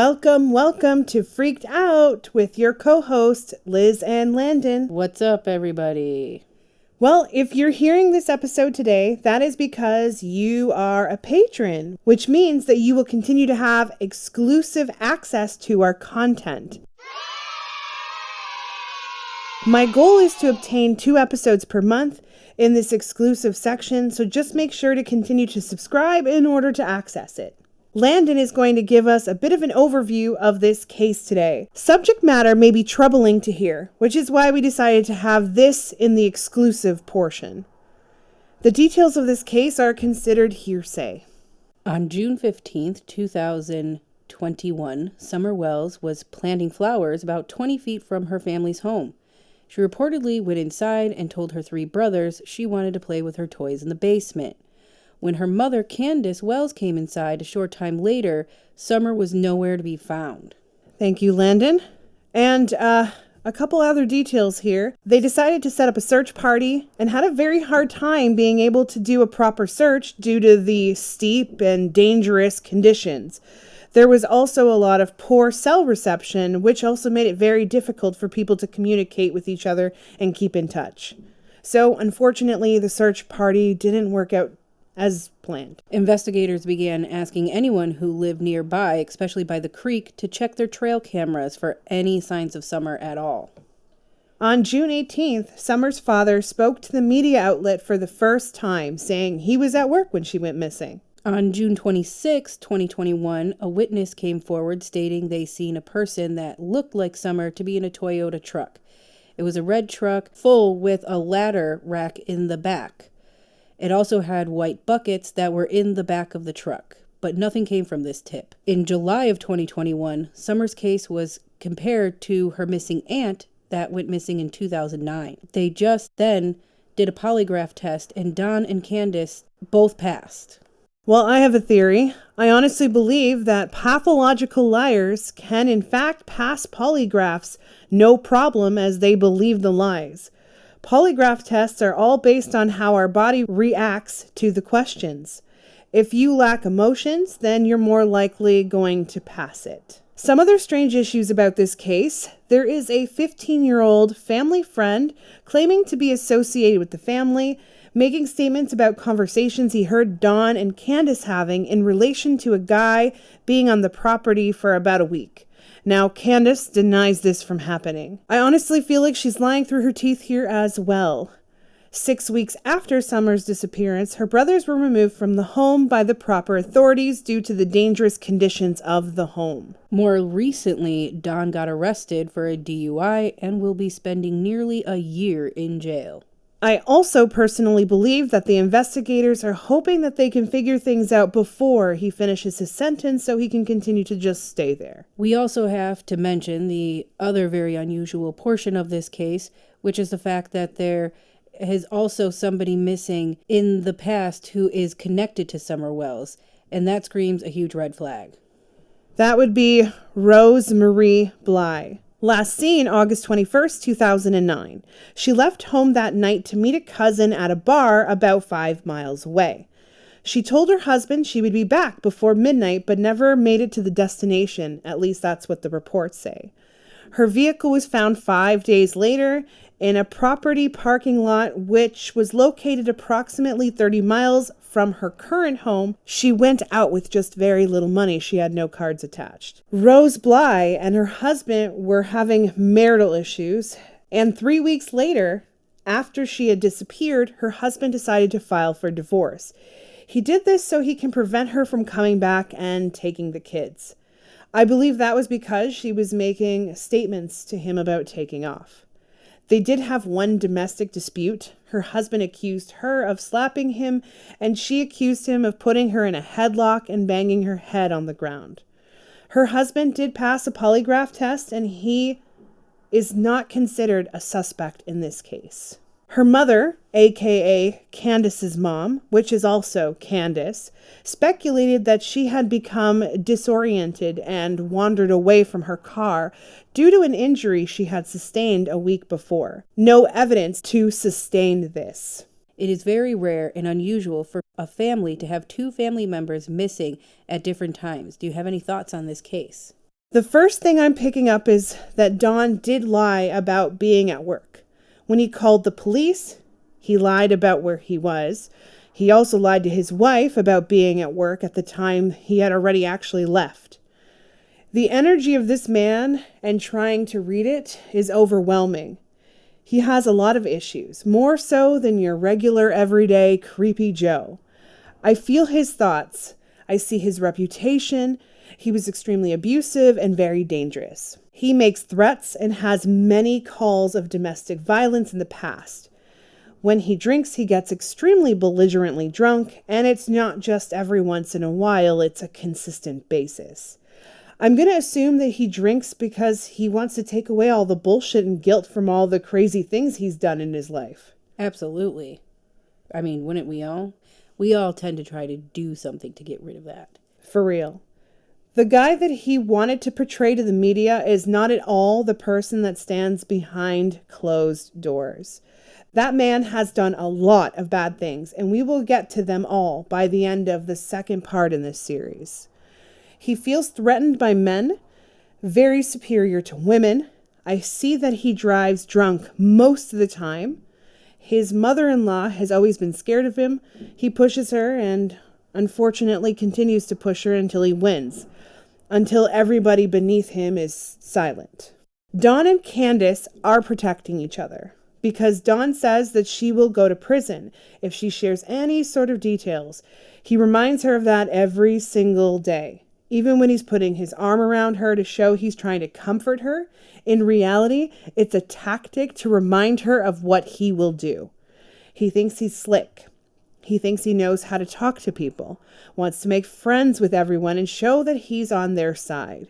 Welcome to Freaked Out with your co-hosts, Liz and Landon. What's up, everybody? Well, if you're hearing this episode today, that is because you are a patron, which means that you will continue to have exclusive access to our content. My goal is to obtain 2 episodes per month in this exclusive section, so just make sure to continue to subscribe in order to access it. Landon is going to give us a bit of an overview of this case today. Subject matter may be troubling to hear, which is why we decided to have this in the exclusive portion. The details of this case are considered hearsay. On June 15th, 2021, Summer Wells was planting flowers about 20 feet from her family's home. She reportedly went inside and told her 3 brothers she wanted to play with her toys in the basement. When her mother, Candace Wells, came inside a short time later, Summer was nowhere to be found. Thank you, Landon. And a couple other details here. They decided to set up a search party and had a very hard time being able to do a proper search due to the steep and dangerous conditions. There was also a lot of poor cell reception, which also made it very difficult for people to communicate with each other and keep in touch. So, unfortunately, the search party didn't work out as planned. Investigators began asking anyone who lived nearby, especially by the creek, to check their trail cameras for any signs of Summer at all. On June 18th, Summer's father spoke to the media outlet for the first time, saying he was at work when she went missing. On June 26, 2021, a witness came forward stating they seen a person that looked like Summer to be in a Toyota truck. It was a red truck full with a ladder rack in the back. It also had white buckets that were in the back of the truck, but nothing came from this tip. In July of 2021, Summer's case was compared to her missing aunt that went missing in 2009. They just then did a polygraph test, and Don and Candace both passed. Well, I have a theory. I honestly believe that pathological liars can in fact pass polygraphs no problem as they believe the lies. Polygraph tests are all based on how our body reacts to the questions. If you lack emotions, then you're more likely going to pass it. Some other strange issues about this case. There is a 15-year-old family friend claiming to be associated with the family, making statements about conversations he heard Dawn and Candace having in relation to a guy being on the property for about a week. Now, Candace denies this from happening. I honestly feel like she's lying through her teeth here as well. 6 weeks after Summer's disappearance, her brothers were removed from the home by the proper authorities due to the dangerous conditions of the home. More recently, Don got arrested for a DUI and will be spending nearly a year in jail. I also personally believe that the investigators are hoping that they can figure things out before he finishes his sentence so he can continue to just stay there. We also have to mention the other very unusual portion of this case, which is the fact that there is also somebody missing in the past who is connected to Summer Wells, and that screams a huge red flag. That would be Rose Blye. Last seen August 21st, 2009. She left home that night to meet a cousin at a bar about 5 miles away. She told her husband she would be back before midnight, but never made it to the destination. At least that's what the reports say. Her vehicle was found 5 days later in a property parking lot, which was located approximately 30 miles from her current home. She went out with just very little money. She had no cards attached. Rose Blye and her husband were having marital issues, and 3 weeks later, after she had disappeared, her husband decided to file for divorce. He did this so he can prevent her from coming back and taking the kids. I believe that was because she was making statements to him about taking off. They did have one domestic dispute. Her husband accused her of slapping him, and she accused him of putting her in a headlock and banging her head on the ground. Her husband did pass a polygraph test, and he is not considered a suspect in this case. Her mother, aka Candace's mom, which is also Candace, speculated that she had become disoriented and wandered away from her car due to an injury she had sustained a week before. No evidence to sustain this. It is very rare and unusual for a family to have 2 family members missing at different times. Do you have any thoughts on this case? The first thing I'm picking up is that Don did lie about being at work. When he called the police, he lied about where he was. He also lied to his wife about being at work at the time he had already actually left. The energy of this man and trying to read it is overwhelming. He has a lot of issues, more so than your regular, everyday, creepy Joe. I feel his thoughts. I see his reputation. He was extremely abusive and very dangerous. He makes threats and has many calls of domestic violence in the past. When he drinks, he gets extremely belligerently drunk, and it's not just every once in a while, it's a consistent basis. I'm going to assume that he drinks because he wants to take away all the bullshit and guilt from all the crazy things he's done in his life. Absolutely. I mean, wouldn't we all? We all tend to try to do something to get rid of that. For real. The guy that he wanted to portray to the media is not at all the person that stands behind closed doors. That man has done a lot of bad things, and we will get to them all by the end of the second part in this series. He feels threatened by men, very superior to women. I see that he drives drunk most of the time. His mother-in-law has always been scared of him. He pushes her and unfortunately continues to push her until he wins, until everybody beneath him is silent. Dawn and Candace are protecting each other because Dawn says that she will go to prison if she shares any sort of details. He reminds her of that every single day. Even when he's putting his arm around her to show he's trying to comfort her, in reality, it's a tactic to remind her of what he will do. He thinks he's slick. He thinks he knows how to talk to people, wants to make friends with everyone and show that he's on their side.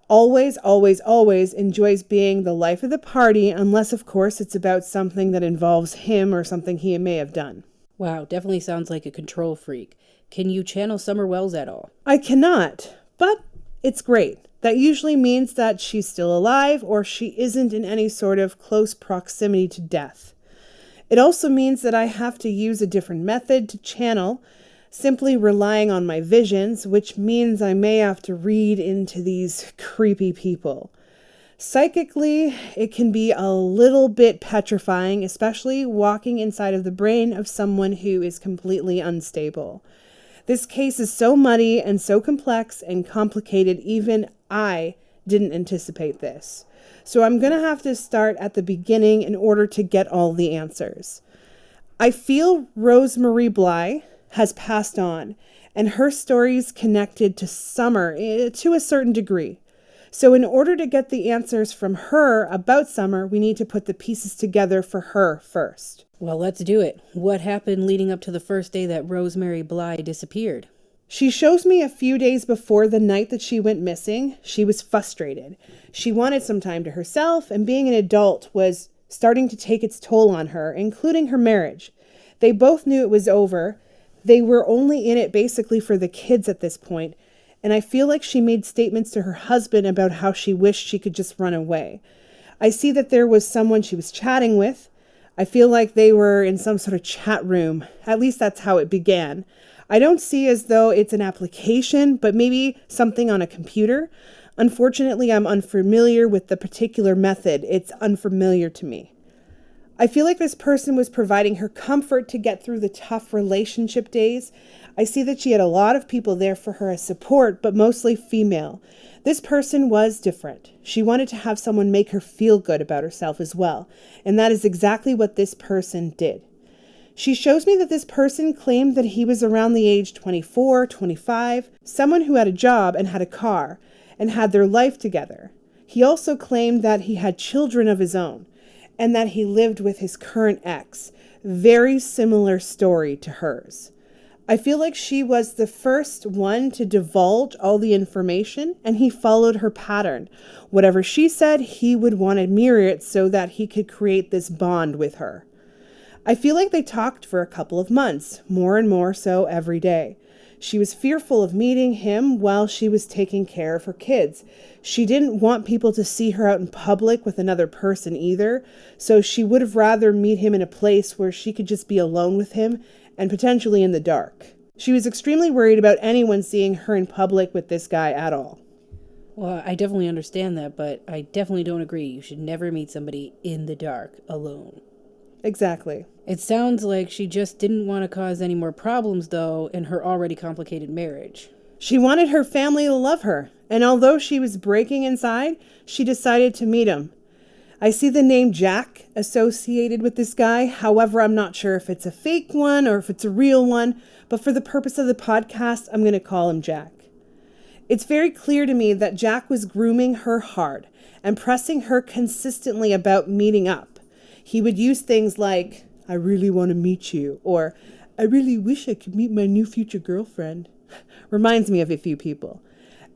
Always, always, always enjoys being the life of the party, unless, of course, it's about something that involves him or something he may have done. Wow, definitely sounds like a control freak. Can you channel Summer Wells at all? I cannot, but it's great. That usually means that she's still alive or she isn't in any sort of close proximity to death. It also means that I have to use a different method to channel, simply relying on my visions, which means I may have to read into these creepy people. Psychically, it can be a little bit petrifying, especially walking inside of the brain of someone who is completely unstable. This case is so muddy and so complex and complicated, even I didn't anticipate this. So I'm going to have to start at the beginning in order to get all the answers. I feel Rose Blye has passed on, and her story's connected to Summer to a certain degree. So in order to get the answers from her about Summer, we need to put the pieces together for her first. Well, let's do it. What happened leading up to the first day that Rose Blye disappeared? She shows me a few days before the night that she went missing, she was frustrated. She wanted some time to herself, and being an adult was starting to take its toll on her, including her marriage. They both knew it was over. They were only in it basically for the kids at this point, and I feel like she made statements to her husband about how she wished she could just run away. I see that there was someone she was chatting with. I feel like they were in some sort of chat room. At least that's how it began. I don't see as though it's an application, but maybe something on a computer. Unfortunately, I'm unfamiliar with the particular method. It's unfamiliar to me. I feel like this person was providing her comfort to get through the tough relationship days. I see that she had a lot of people there for her as support, but mostly female. This person was different. She wanted to have someone make her feel good about herself as well, and that is exactly what this person did. She shows me that this person claimed that he was around the age 24, 25, someone who had a job and had a car, and had their life together. He also claimed that he had children of his own, and that he lived with his current ex. Very similar story to hers. I feel like she was the first one to divulge all the information, and he followed her pattern. Whatever she said, he would want to mirror it so that he could create this bond with her. I feel like they talked for a couple of months, more and more so every day. She was fearful of meeting him while she was taking care of her kids. She didn't want people to see her out in public with another person either, so she would have rather meet him in a place where she could just be alone with him and potentially in the dark. She was extremely worried about anyone seeing her in public with this guy at all. Well, I definitely understand that, but I definitely don't agree. You should never meet somebody in the dark alone. Exactly. It sounds like she just didn't want to cause any more problems, though, in her already complicated marriage. She wanted her family to love her, and although she was breaking inside, she decided to meet him. I see the name Jack associated with this guy. However, I'm not sure if it's a fake one or if it's a real one, but for the purpose of the podcast, I'm going to call him Jack. It's very clear to me that Jack was grooming her hard and pressing her consistently about meeting up. He would use things like, "I really want to meet you," or "I really wish I could meet my new future girlfriend." Reminds me of a few people.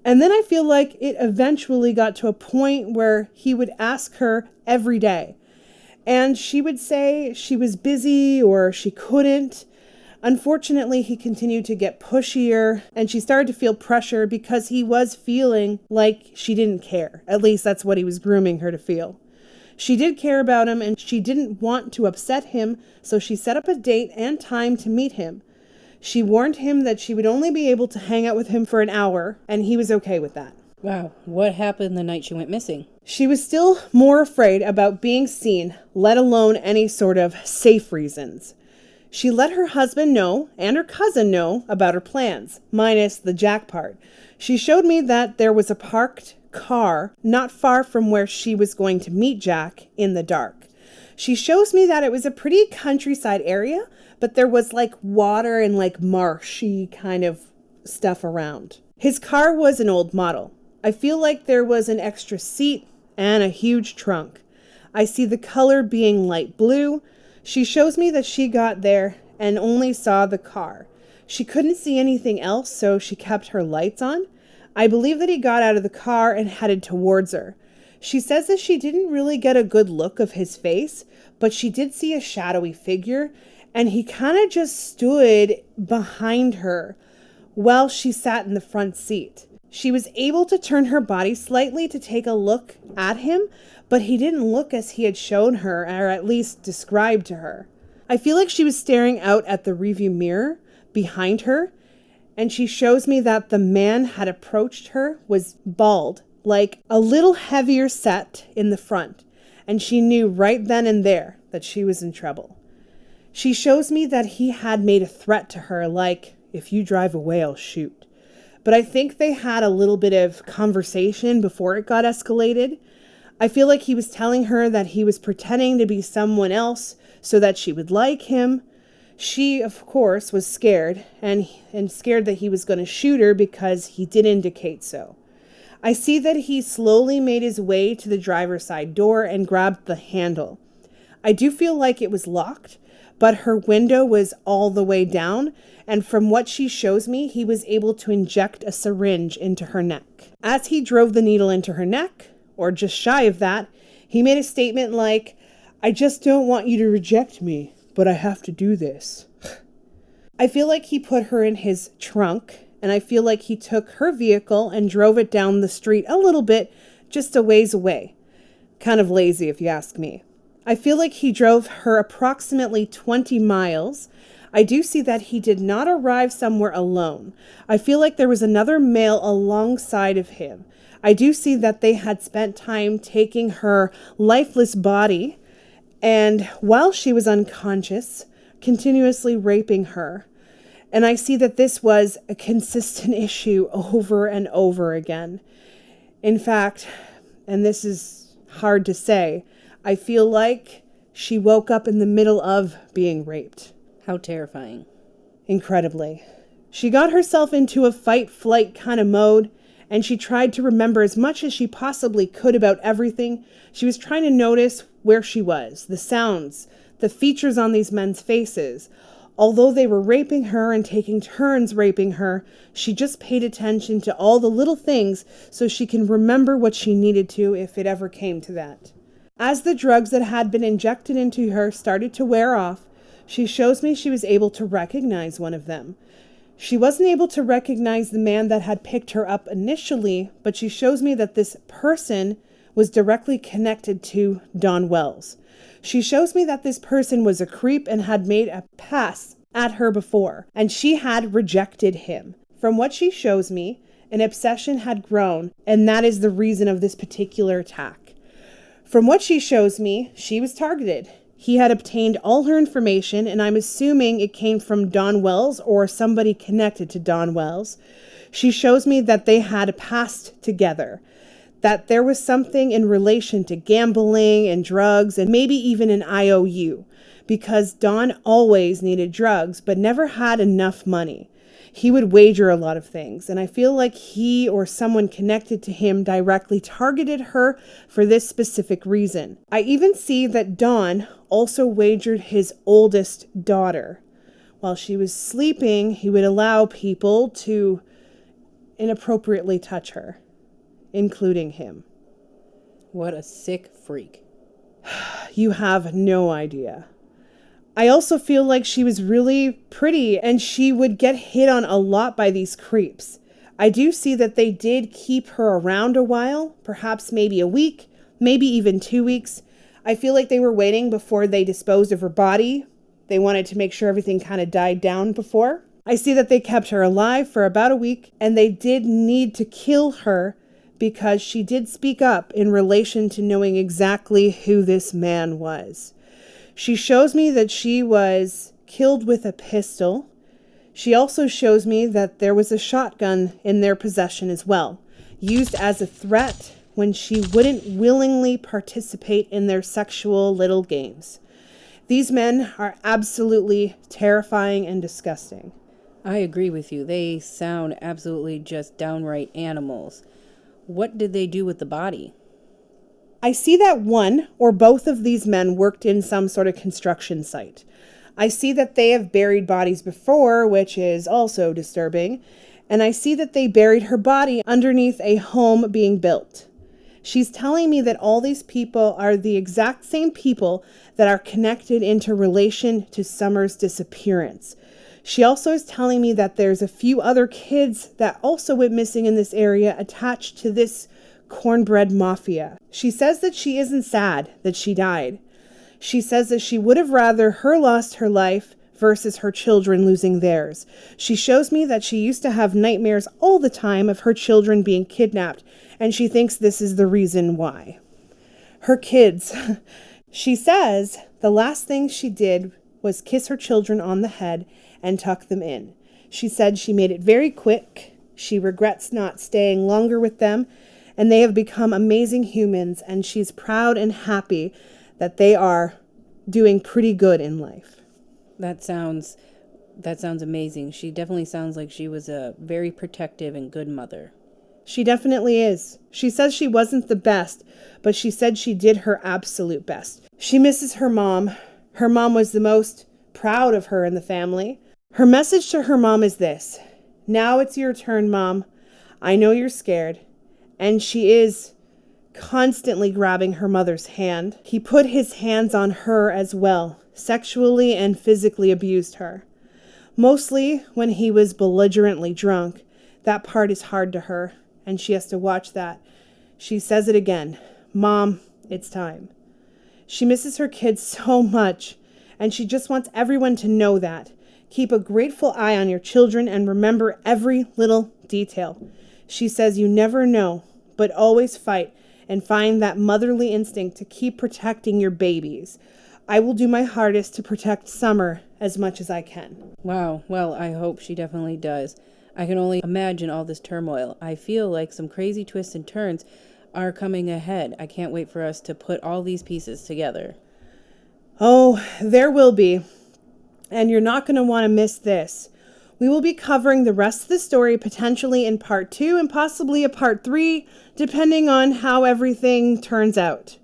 And then I feel like it eventually got to a point where he would ask her every day. And she would say she was busy or she couldn't. Unfortunately, he continued to get pushier and she started to feel pressure because he was feeling like she didn't care. At least that's what he was grooming her to feel. She did care about him and she didn't want to upset him, so she set up a date and time to meet him. She warned him that she would only be able to hang out with him for an hour, and he was okay with that. Wow, what happened the night she went missing? She was still more afraid about being seen, let alone any sort of safe reasons. She let her husband know and her cousin know about her plans, minus the Jack part. She showed me that there was a parked car not far from where she was going to meet Jack in the dark. She shows me that it was a pretty countryside area, but there was like water and like marshy kind of stuff around. His car was an old model. I feel like there was an extra seat and a huge trunk. I see the color being light blue. She shows me that she got there and only saw the car. She couldn't see anything else, so she kept her lights on. I believe that he got out of the car and headed towards her. She says that she didn't really get a good look of his face, but she did see a shadowy figure, and he kind of just stood behind her while she sat in the front seat. She was able to turn her body slightly to take a look at him, but he didn't look as he had shown her, or at least described to her. I feel like she was staring out at the rearview mirror behind her, and she shows me that the man had approached her was bald, like a little heavier set in the front, and she knew right then and there that she was in trouble. She shows me that he had made a threat to her, like, "If you drive away, I'll shoot." But I think they had a little bit of conversation before it got escalated. I feel like he was telling her that he was pretending to be someone else so that she would like him. She, of course, was scared and scared that he was going to shoot her because he did indicate so. I see that he slowly made his way to the driver's side door and grabbed the handle. I do feel like it was locked, but her window was all the way down, and from what she shows me, he was able to inject a syringe into her neck. As he drove the needle into her neck, or just shy of that, he made a statement like, "I just don't want you to reject me, but I have to do this." I feel like he put her in his trunk, and I feel like he took her vehicle and drove it down the street a little bit, just a ways away. Kind of lazy if you ask me. I feel like he drove her approximately 20 miles. I do see that he did not arrive somewhere alone. I feel like there was another male alongside of him. I do see that they had spent time taking her lifeless body, and while she was unconscious, continuously raping her. And I see that this was a consistent issue over and over again. In fact, and this is hard to say, I feel like she woke up in the middle of being raped. How terrifying. Incredibly. She got herself into a fight-flight kind of mode, and she tried to remember as much as she possibly could about everything. She was trying to notice where she was, the sounds, the features on these men's faces. Although they were raping her and taking turns raping her, she just paid attention to all the little things so she can remember what she needed to if it ever came to that. As the drugs that had been injected into her started to wear off, she shows me she was able to recognize one of them. She wasn't able to recognize the man that had picked her up initially, but she shows me that this person was directly connected to Don Wells. She shows me that this person was a creep and had made a pass at her before, and she had rejected him. From what she shows me, An obsession had grown, and that is the reason of this particular attack. From what she shows me, she was targeted. He had obtained all her information, and I'm assuming it came from Don Wells or somebody connected to Don Wells. She shows me that they had a past together, that there was something in relation to gambling and drugs and maybe even an IOU, because Don always needed drugs but never had enough money. He would wager a lot of things, and I feel like he or someone connected to him directly targeted her for this specific reason. I even see that Don also wagered his oldest daughter. While she was sleeping, he would allow people to inappropriately touch her, including him. What a sick freak. You have no idea. I also feel like she was really pretty and she would get hit on a lot by these creeps. I do see that they did keep her around a while, perhaps maybe a week, maybe even 2 weeks. I feel like they were waiting before they disposed of her body. They wanted to make sure everything kind of died down before. I see that they kept her alive for about a week, and they did need to kill her because she did speak up in relation to knowing exactly who this man was. She shows me that she was killed with a pistol. She also shows me that there was a shotgun in their possession as well, used as a threat when she wouldn't willingly participate in their sexual little games. These men are absolutely terrifying and disgusting. I agree with you. They sound absolutely just downright animals. What did they do with the body? I see that one or both of these men worked in some sort of construction site. I see that they have buried bodies before, which is also disturbing. And I see that they buried her body underneath a home being built. She's telling me that all these people are the exact same people that are connected into relation to Summer's disappearance. She also is telling me that there's a few other kids that also went missing in this area attached to this cornbread mafia. She says that she isn't sad that she died. She says that she would have rather her lost her life versus her children losing theirs. She shows me that she used to have nightmares all the time of her children being kidnapped, and she thinks this is the reason why. Her kids. She says the last thing she did was kiss her children on the head and tuck them in. She said she made it very quick. She regrets not staying longer with them, and they have become amazing humans, and she's proud and happy that they are doing pretty good in life. That sounds amazing. She definitely sounds like she was a very protective and good mother. She definitely is. She says she wasn't the best, but she said she did her absolute best. She misses her mom. Her mom was the most proud of her in the family. Her message to her mom is this: now it's your turn, Mom. I know you're scared. And she is constantly grabbing her mother's hand. He put his hands on her as well, sexually and physically abused her. Mostly when he was belligerently drunk. That part is hard to her, and she has to watch that. She says it again: Mom, it's time. She misses her kids so much, and she just wants everyone to know that. Keep a grateful eye on your children and remember every little detail. She says you never know, but always fight and find that motherly instinct to keep protecting your babies. I will do my hardest to protect Summer as much as I can. Wow. Well, I hope she definitely does. I can only imagine all this turmoil. I feel like some crazy twists and turns are coming ahead. I can't wait for us to put all these pieces together. Oh, there will be. And you're not going to want to miss this. We will be covering the rest of the story potentially in part 2 and possibly a part 3, depending on how everything turns out.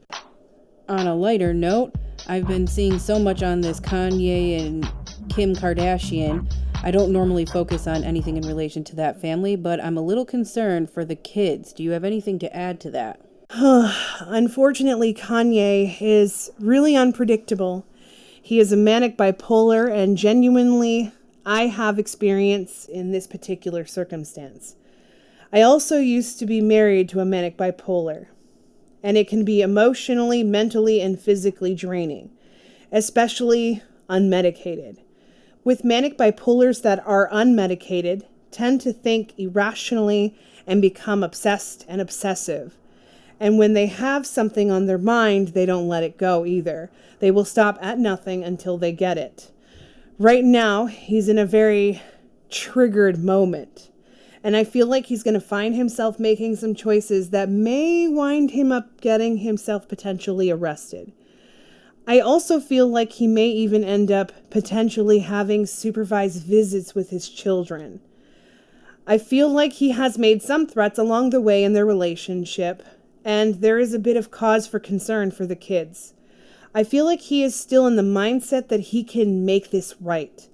On a lighter note, I've been seeing so much on this Kanye and Kim Kardashian. I don't normally focus on anything in relation to that family, but I'm a little concerned for the kids. Do you have anything to add to that? Unfortunately, Kanye is really unpredictable. He is a manic bipolar, and genuinely, I have experience in this particular circumstance. I also used to be married to a manic bipolar, and it can be emotionally, mentally, and physically draining, especially unmedicated. With manic bipolars that are unmedicated, tend to think irrationally and become obsessed and obsessive. And when they have something on their mind, they don't let it go either. They will stop at nothing until they get it. Right now, he's in a very triggered moment. And I feel like he's going to find himself making some choices that may wind him up getting himself potentially arrested. I also feel like he may even end up potentially having supervised visits with his children. I feel like he has made some threats along the way in their relationship, and there is a bit of cause for concern for the kids. I feel like he is still in the mindset that he can make this right.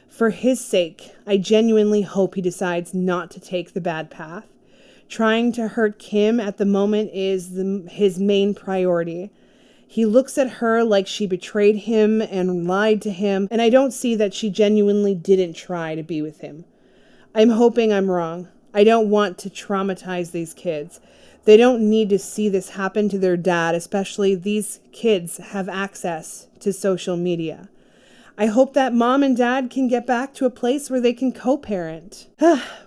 For his sake, I genuinely hope he decides not to take the bad path. Trying to hurt Kim at the moment is his main priority. He looks at her like she betrayed him and lied to him, and I don't see that she genuinely didn't try to be with him. I'm hoping I'm wrong. I don't want to traumatize these kids. They don't need to see this happen to their dad, especially these kids have access to social media. I hope that mom and dad can get back to a place where they can co-parent.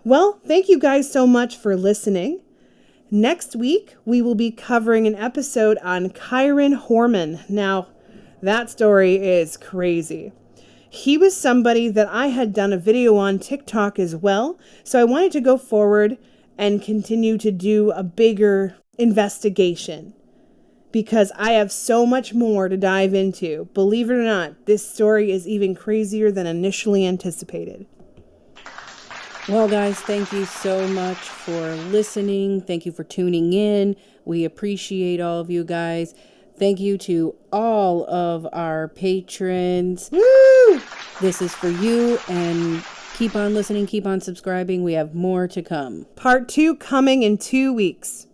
Well, thank you guys so much for listening. Next week, we will be covering an episode on Kyron Horman. Now, that story is crazy. He was somebody that I had done a video on TikTok as well, so I wanted to go forward and continue to do a bigger investigation because I have so much more to dive into. Believe it or not, this story is even crazier than initially anticipated. Well, guys, thank you so much for listening. Thank you for tuning in. We appreciate all of you guys. Thank you to all of our patrons. Woo! This is for you, and keep on listening, keep on subscribing. We have more to come. Part 2 coming in 2 weeks.